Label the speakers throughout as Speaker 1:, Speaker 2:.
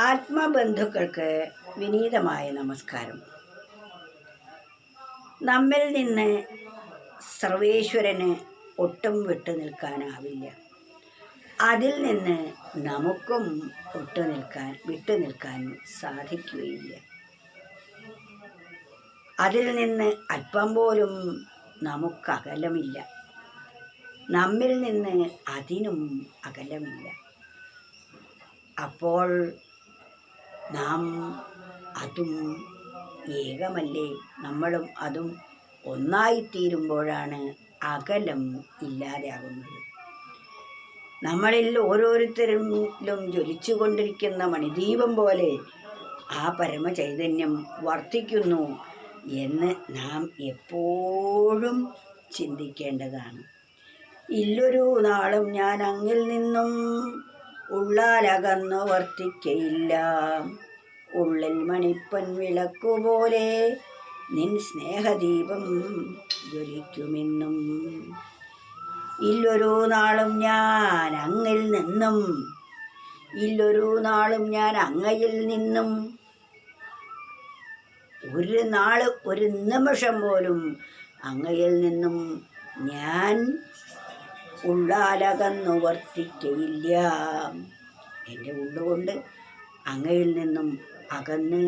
Speaker 1: ആത്മബന്ധുക്കൾക്ക് വിനീതമായ നമസ്കാരം. നമ്മിൽ നിന്ന് സർവേശ്വരന് ഒട്ടും വിട്ടു നിൽക്കാനാവില്ല. അതിൽ നിന്ന് നമുക്കും വിട്ടു നിൽക്കാൻ സാധിക്കുകയില്ല. അതിൽ നിന്ന് അല്പം പോലും നമുക്കകലമില്ല. നമ്മിൽ നിന്ന് അതിനും അകലമില്ല. അപ്പോൾ നാം അതും ഏകമല്ലേ? നമ്മളും അതും ഒന്നായിത്തീരുമ്പോഴാണ് അകലം ഇല്ലാതെയാകുന്നത്. നമ്മളിൽ ഓരോരുത്തരിലും ജ്വലിച്ചു കൊണ്ടിരിക്കുന്ന മണിദീപം പോലെ ആ പരമചൈതന്യം വർത്തിക്കുന്നു എന്ന് നാം എപ്പോഴും ചിന്തിക്കേണ്ടതാണ്. ഇല്ലൊരു നാളും ഞാൻ അങ്ങിൽ നിന്നും ഉള്ളാലകന്നു വർത്തിക്കയില്ല. ഉള്ളിൽ മണിപ്പൊൻ വിളക്കുപോലെ നിൻ സ്നേഹദീപം ജ്വലിക്കുമെന്നും. ഇല്ലൊരു നാളും ഞാൻ അങ്ങിൽ നിന്നും, ഇല്ലൊരു നാളും ഞാൻ അങ്ങയിൽ നിന്നും ഒരു നാള്, ഒരു നിമിഷം പോലും അങ്ങയിൽ നിന്നും ഞാൻ ഉള്ളാലകന്നു വർത്തിക്കയില്ല. എൻ്റെ ഉള്ളുകൊണ്ട് അങ്ങയിൽ നിന്നും അകന്ന്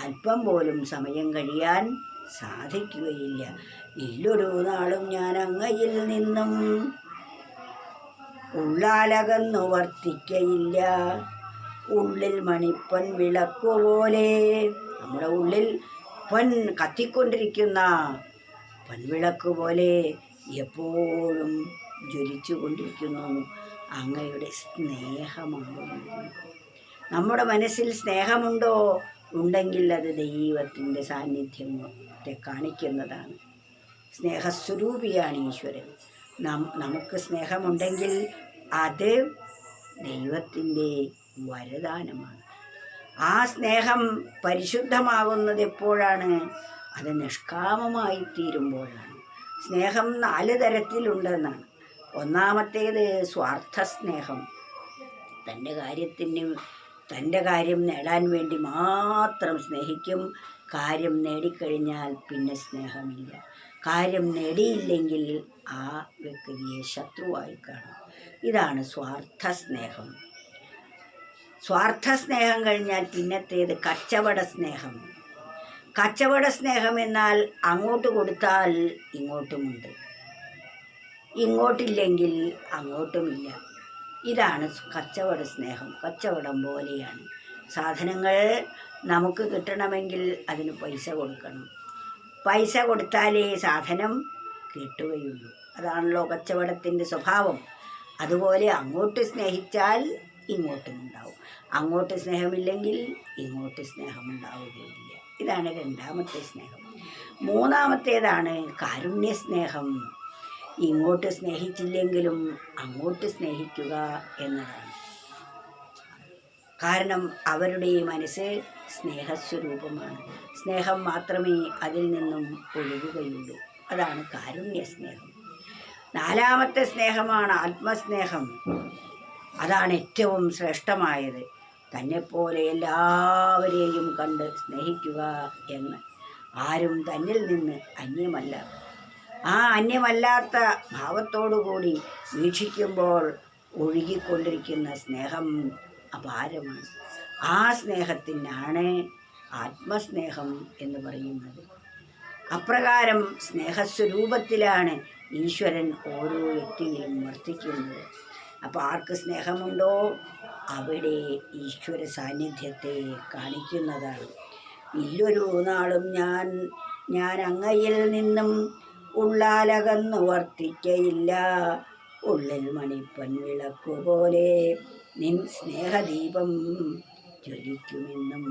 Speaker 1: അല്പം പോലും സമയം കഴിയാൻ സാധിക്കുകയില്ല. ഇല്ലൊരു നാളും ഞാൻ അങ്ങയിൽ നിന്നും ഉള്ളാലകന്നു വർത്തിക്കയില്ല. ഉള്ളിൽ മണിപ്പൊൻ വിളക്കുപോലെ, നമ്മുടെ ഉള്ളിൽ കത്തിക്കൊണ്ടിരിക്കുന്ന പൊൻവിളക്ക് പോലെ എപ്പോഴും ജ്വലിച്ചു കൊണ്ടിരിക്കുന്നു അങ്ങയുടെ സ്നേഹമാകുന്നു. നമ്മുടെ മനസ്സിൽ സ്നേഹമുണ്ടോ? ഉണ്ടെങ്കിൽ അത് ദൈവത്തിൻ്റെ സാന്നിധ്യത്തെ കാണിക്കുന്നതാണ്. സ്നേഹസ്വരൂപിയാണ് ഈശ്വരൻ. നമുക്ക് സ്നേഹമുണ്ടെങ്കിൽ അത് ദൈവത്തിൻ്റെ വരദാനമാണ്. ആ സ്നേഹം പരിശുദ്ധമാകുന്നത് എപ്പോഴാണ്? അത് നിഷ്കാമമായി തീരുമ്പോഴാണ്. സ്നേഹം 4 തരത്തിലുണ്ടെന്നാണ്. ഒന്നാമത്തേത് സ്വാർത്ഥ സ്നേഹം. തൻ്റെ കാര്യം നേടാൻ വേണ്ടി മാത്രം സ്നേഹിക്കും. കാര്യം നേടിക്കഴിഞ്ഞാൽ പിന്നെ സ്നേഹമില്ല. കാര്യം നേടിയില്ലെങ്കിൽ ആ വ്യക്തിയെ ശത്രുവായി കാണും. ഇതാണ് സ്വാർത്ഥ സ്നേഹം. സ്വാർത്ഥ സ്നേഹം കഴിഞ്ഞാൽ പിന്നത്തേത് കച്ചവട സ്നേഹം. കച്ചവട സ്നേഹം എന്നാൽ അങ്ങോട്ട് കൊടുത്താൽ ഇങ്ങോട്ടുമുണ്ട്, ഇങ്ങോട്ടില്ലെങ്കിൽ അങ്ങോട്ടുമില്ല. ഇതാണ് കച്ചവട സ്നേഹം. കച്ചവടം പോലെയാണ്. സാധനങ്ങൾ നമുക്ക് കിട്ടണമെങ്കിൽ അതിന് പൈസ കൊടുക്കണം. പൈസ കൊടുത്താലേ സാധനം കിട്ടുകയുള്ളൂ. അതാണല്ലോ കച്ചവടത്തിൻ്റെ സ്വഭാവം. അതുപോലെ അങ്ങോട്ട് സ്നേഹിച്ചാൽ ഇങ്ങോട്ടും ഉണ്ടാവും, അങ്ങോട്ട് സ്നേഹമില്ലെങ്കിൽ ഇങ്ങോട്ട് സ്നേഹമുണ്ടാവുകയില്ല. ഇതാണ് രണ്ടാമത്തെ സ്നേഹം. മൂന്നാമത്തേതാണ് കാരുണ്യ സ്നേഹം. ഇങ്ങോട്ട് സ്നേഹിച്ചില്ലെങ്കിലും അങ്ങോട്ട് സ്നേഹിക്കുക എന്നതാണ്. കാരണം അവരുടെ മനസ്സ് സ്നേഹസ്വരൂപമാണ്. സ്നേഹം മാത്രമേ അതിൽ നിന്നും ഒഴുകുകയുള്ളൂ. അതാണ് കാരുണ്യ സ്നേഹം. നാലാമത്തെ സ്നേഹമാണ് ആത്മസ്നേഹം. അതാണ് ഏറ്റവും ശ്രേഷ്ഠമായത്. തന്നെപ്പോലെ എല്ലാവരെയും കണ്ട് സ്നേഹിക്കുക എന്ന്. ആരും തന്നിൽ നിന്ന് അന്യമല്ല. ആ അന്യമല്ലാത്ത ഭാവത്തോടുകൂടി വീക്ഷിക്കുമ്പോൾ ഒഴുകിക്കൊണ്ടിരിക്കുന്ന സ്നേഹം അപാരമാണ്. ആ സ്നേഹത്തിനാണ് ആത്മസ്നേഹം എന്ന് പറയുന്നത്. അപ്രകാരം സ്നേഹസ്വരൂപത്തിലാണ് ഈശ്വരൻ ഓരോ വ്യക്തിയിലും വർത്തിക്കുന്നത്. അപ്പോൾ ആർക്ക് സ്നേഹമുണ്ടോ അവിടെ ഈശ്വര സാന്നിധ്യത്തെ കാണിക്കുന്നതാണ്. ഇല്ലൊരു നാളും ഞാൻ അങ്ങയിൽ നിന്നും ഉള്ളാലകന്നു വർത്തിക്കയില്ല. ഉള്ളിൽ മണിപ്പൊൻ വിളക്കുപോലെ നിൻ സ്നേഹദീപം ജ്വലിക്കുമെന്നും.